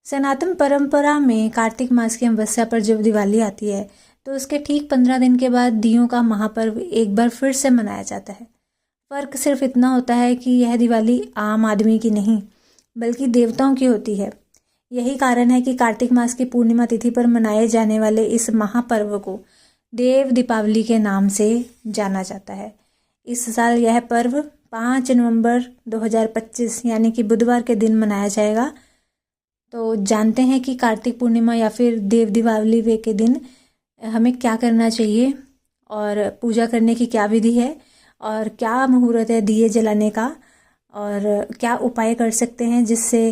सनातन परंपरा में कार्तिक मास की अमावस्या पर जब दिवाली आती है तो उसके ठीक 15 दिन के बाद दियों का महापर्व एक बार फिर से मनाया जाता है। फर्क सिर्फ इतना होता है कि यह दिवाली आम आदमी की नहीं बल्कि देवताओं की होती है। यही कारण है कि कार्तिक मास की पूर्णिमा तिथि पर मनाए जाने वाले इस महापर्व को देव दीपावली के नाम से जाना जाता है। इस साल यह पर्व 5 नवंबर 2025 यानी कि बुधवार के दिन मनाया जाएगा। तो जानते हैं कि कार्तिक पूर्णिमा या फिर देव दीपावली वे के दिन हमें क्या करना चाहिए और पूजा करने की क्या विधि है और क्या मुहूर्त है दिए जलाने का और क्या उपाय कर सकते हैं जिससे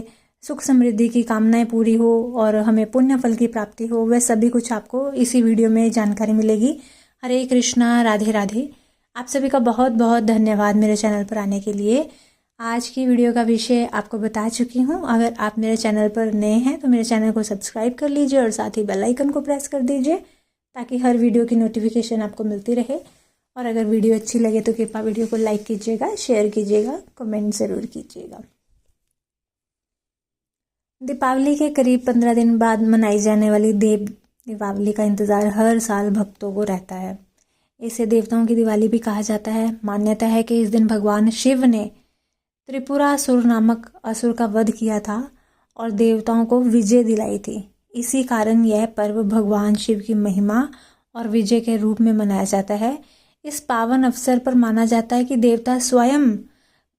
सुख समृद्धि की कामनाएं पूरी हो और हमें पुण्य फल की प्राप्ति हो। वह सभी कुछ आपको इसी वीडियो में जानकारी मिलेगी। हरे कृष्णा, राधे राधे। आप सभी का बहुत बहुत धन्यवाद मेरे चैनल पर आने के लिए। आज की वीडियो का विषय आपको बता चुकी हूँ। अगर आप मेरे चैनल पर नए हैं तो मेरे चैनल को सब्सक्राइब कर लीजिए और साथ ही बेल आइकन को प्रेस कर दीजिए ताकि हर वीडियो की नोटिफिकेशन आपको मिलती रहे। और अगर वीडियो अच्छी लगे तो कृपया वीडियो को लाइक कीजिएगा, शेयर कीजिएगा, कमेंट ज़रूर कीजिएगा। दीपावली के करीब 15 दिन बाद मनाई जाने वाली देव दीपावली का इंतज़ार हर साल भक्तों को रहता है। इसे देवताओं की दिवाली भी कहा जाता है। मान्यता है कि इस दिन भगवान शिव ने त्रिपुरासुर नामक असुर का वध किया था और देवताओं को विजय दिलाई थी। इसी कारण यह पर्व भगवान शिव की महिमा और विजय के रूप में मनाया जाता है। इस पावन अवसर पर माना जाता है कि देवता स्वयं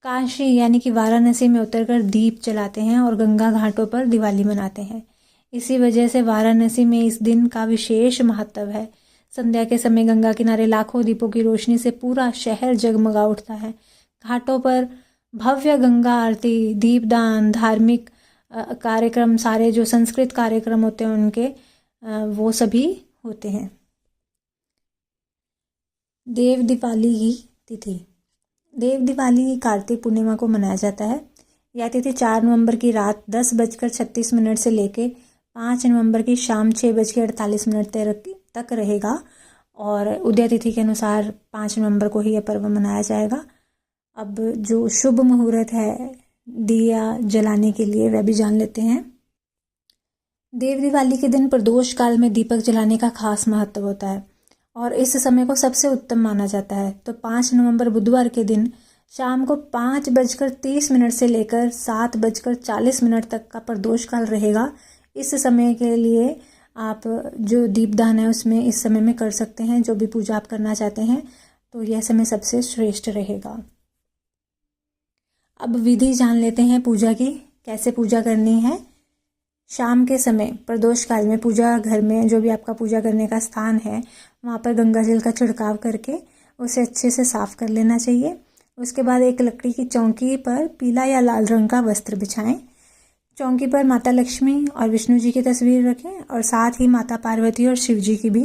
काशी यानी कि वाराणसी में उतरकर दीप जलाते हैं और गंगा घाटों पर दिवाली मनाते हैं। इसी वजह से वाराणसी में इस दिन का विशेष महत्व है। संध्या के समय गंगा किनारे लाखों दीपों की रोशनी से पूरा शहर जगमगा उठता है। घाटों पर भव्य गंगा आरती, दीपदान, धार्मिक कार्यक्रम, सारे जो संस्कृत कार्यक्रम होते हैं उनके वो सभी होते हैं। देव दीपावली की तिथि। देव दीपावली कार्तिक पूर्णिमा को मनाया जाता है। यह तिथि 4 नवंबर की रात 10:36 से लेके 5 नवंबर की शाम 6:48 तक रहेगा और उदय तिथि के अनुसार 5 नवंबर को ही यह पर्व मनाया जाएगा। अब जो शुभ मुहूर्त है दिया जलाने के लिए वह भी जान लेते हैं। देव दिवाली के दिन प्रदोष काल में दीपक जलाने का खास महत्व होता है और इस समय को सबसे उत्तम माना जाता है। तो 5 नवंबर बुधवार के दिन शाम को 5:30 से लेकर 7:40 तक का प्रदोष काल रहेगा। इस समय के लिए आप जो दीपदान है उसमें इस समय में कर सकते हैं। जो भी पूजा आप करना चाहते हैं तो यह समय सबसे श्रेष्ठ रहेगा। अब विधि जान लेते हैं पूजा की, कैसे पूजा करनी है। शाम के समय प्रदोष काल में पूजा घर में जो भी आपका पूजा करने का स्थान है वहाँ पर गंगा जल का छिड़काव करके उसे अच्छे से साफ कर लेना चाहिए। उसके बाद एक लकड़ी की चौकी पर पीला या लाल रंग का वस्त्र बिछाएं। चौकी पर माता लक्ष्मी और विष्णु जी की तस्वीर रखें और साथ ही माता पार्वती और शिव जी की भी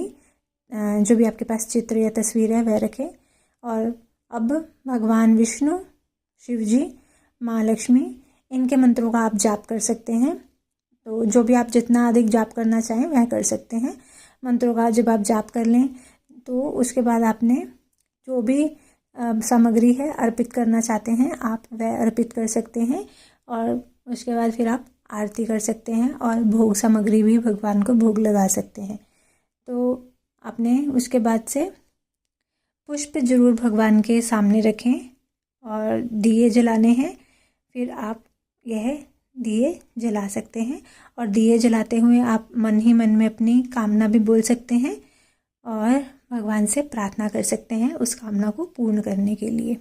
जो भी आपके पास चित्र या तस्वीर है वह रखें। और अब भगवान विष्णु, शिव जी, माँ लक्ष्मी, इनके मंत्रों का आप जाप कर सकते हैं। तो जो भी आप जितना अधिक जाप करना चाहें वह कर सकते हैं। मंत्रों का जब आप जाप कर लें तो उसके बाद आपने जो भी सामग्री है अर्पित करना चाहते हैं आप वह अर्पित कर सकते हैं और उसके बाद फिर आप आरती कर सकते हैं और भोग सामग्री भी भगवान को भोग लगा सकते हैं। तो आपने उसके बाद से पुष्प जरूर भगवान के सामने रखें और दिए जलाने हैं। फिर आप यह दिए जला सकते हैं और दिए जलाते हुए आप मन ही मन में अपनी कामना भी बोल सकते हैं और भगवान से प्रार्थना कर सकते हैं उस कामना को पूर्ण करने के लिए।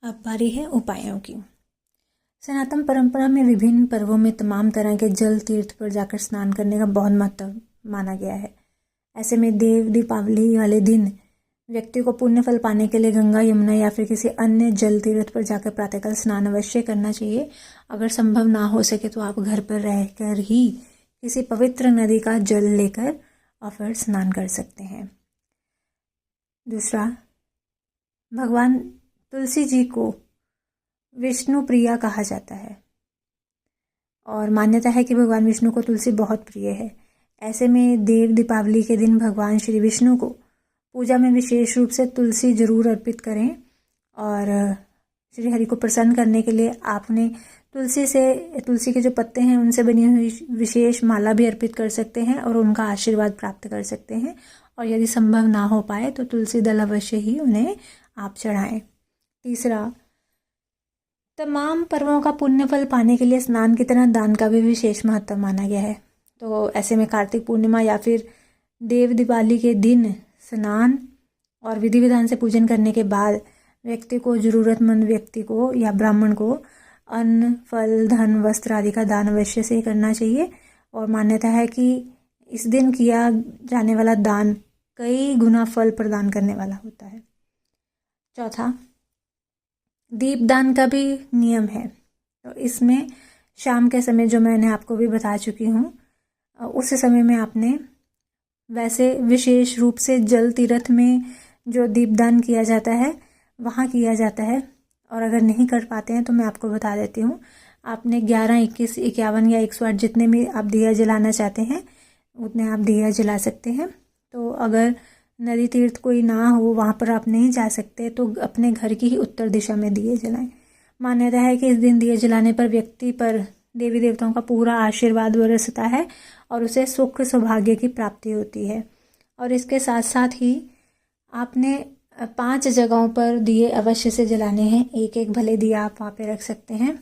अब बारी है उपायों की। सनातन परंपरा में विभिन्न पर्वों में तमाम तरह के जल तीर्थ पर जाकर स्नान करने का बहुत महत्व माना गया है। ऐसे में देव दीपावली वाले दिन व्यक्ति को पुण्य फल पाने के लिए गंगा, यमुना या फिर किसी अन्य जल तीर्थ पर जाकर प्रातःकाल स्नान अवश्य करना चाहिए। अगर संभव ना हो सके तो आप घर पर रहकर ही किसी पवित्र नदी का जल लेकर और फिर स्नान कर सकते हैं। दूसरा, भगवान तुलसी जी को विष्णु प्रिया कहा जाता है और मान्यता है कि भगवान विष्णु को तुलसी बहुत प्रिय है। ऐसे में देव दीपावली के दिन भगवान श्री विष्णु को पूजा में विशेष रूप से तुलसी जरूर अर्पित करें और श्री हरि को प्रसन्न करने के लिए आपने तुलसी के जो पत्ते हैं उनसे बनी हुई विशेष माला भी अर्पित कर सकते हैं और उनका आशीर्वाद प्राप्त कर सकते हैं। और यदि संभव ना हो पाए तो तुलसी दल अवश्य ही उन्हें आप चढ़ाएं। तीसरा, तमाम पर्वों का पुण्य फल पाने के लिए स्नान की तरह दान का भी विशेष महत्व माना गया है। तो ऐसे में कार्तिक पूर्णिमा या फिर देव दिवाली के दिन स्नान और विधि विधान से पूजन करने के बाद व्यक्ति को, ज़रूरतमंद व्यक्ति को या ब्राह्मण को अन्न, फल, धन, वस्त्र आदि का दान अवश्य से करना चाहिए। और मान्यता है कि इस दिन किया जाने वाला दान कई गुना फल प्रदान करने वाला होता है। चौथा, दीपदान का भी नियम है। तो इसमें शाम के समय, जो मैंने आपको भी बता चुकी हूँ, उस समय में आपने वैसे विशेष रूप से जल तीर्थ में जो दीपदान किया जाता है वहाँ किया जाता है। और अगर नहीं कर पाते हैं तो मैं आपको बता देती हूँ, आपने 11, 21, 51 या 108 जितने भी आप दिया जलाना चाहते हैं उतने आप दिया जला सकते हैं। तो अगर नदी तीर्थ कोई ना हो, वहाँ पर आप नहीं जा सकते, तो अपने घर की ही उत्तर दिशा में दिए जलाएं। मान्यता है कि इस दिन दिए जलाने पर व्यक्ति पर देवी देवताओं का पूरा आशीर्वाद बरसता है और उसे सुख सौभाग्य की प्राप्ति होती है। और इसके साथ साथ ही आपने 5 जगहों पर दिए अवश्य से जलाने हैं। एक एक भले दिया आप वहाँ पे रख सकते हैं।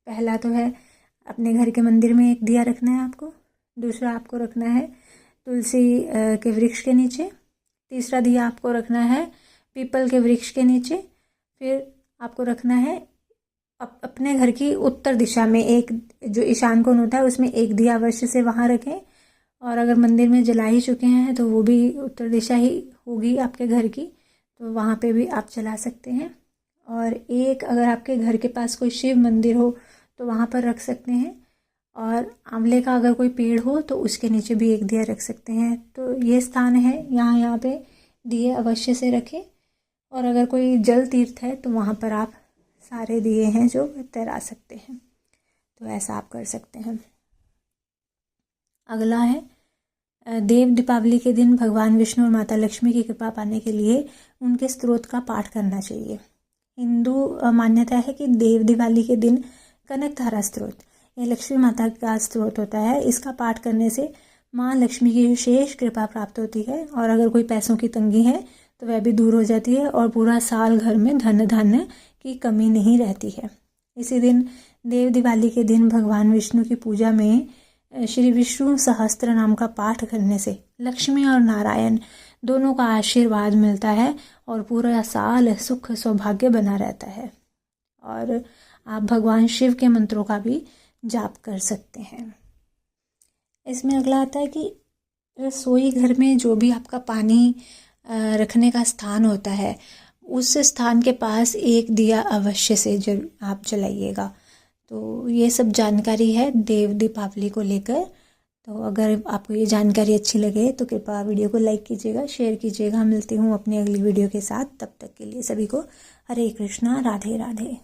पहला तो है अपने घर के मंदिर में एक दिया रखना है आपको। दूसरा आपको रखना है तुलसी के वृक्ष के नीचे। तीसरा दिया आपको रखना है पीपल के वृक्ष के नीचे। फिर आपको रखना है अपने घर की उत्तर दिशा में, एक जो ईशान कोण होता है उसमें एक दिया अवश्य से वहाँ रखें। और अगर मंदिर में जला ही चुके हैं तो वो भी उत्तर दिशा ही होगी आपके घर की, तो वहाँ पे भी आप जला सकते हैं। और एक अगर आपके घर के पास कोई शिव मंदिर हो तो वहाँ पर रख सकते हैं। और आंवले का अगर कोई पेड़ हो तो उसके नीचे भी एक दिया रख सकते हैं। तो ये स्थान है, यहाँ पे दिए अवश्य से रखें। और अगर कोई जल तीर्थ है तो वहाँ पर आप सारे दिए हैं जो तैरा सकते हैं, तो ऐसा आप कर सकते हैं। अगला है देव दीपावली के दिन भगवान विष्णु और माता लक्ष्मी की कृपा पाने के लिए उनके स्तोत्र का पाठ करना चाहिए। हिंदू मान्यता है कि देव दिवाली के दिन कनक धारा स्तोत्र, ये लक्ष्मी माता का स्तोत्र होता है। इसका पाठ करने से माँ लक्ष्मी की विशेष कृपा प्राप्त होती है और अगर कोई पैसों की तंगी है तो वह भी दूर हो जाती है और पूरा साल घर में धन धान्य की कमी नहीं रहती है। इसी दिन देव दिवाली के दिन भगवान विष्णु की पूजा में श्री विष्णु सहस्त्र नाम का पाठ करने से लक्ष्मी और नारायण दोनों का आशीर्वाद मिलता है और पूरा साल सुख सौभाग्य बना रहता है। और आप भगवान शिव के मंत्रों का भी जाप कर सकते हैं। इसमें अगला आता है कि रसोई घर में जो भी आपका पानी रखने का स्थान होता है उस स्थान के पास एक दिया अवश्य से आप जलाइएगा। तो ये सब जानकारी है देव दीपावली को लेकर। तो अगर आपको ये जानकारी अच्छी लगे तो कृपया वीडियो को लाइक कीजिएगा, शेयर कीजिएगा। मिलती हूँ अपनी अगली वीडियो के साथ। तब तक के लिए सभी को हरे कृष्णा, राधे राधे।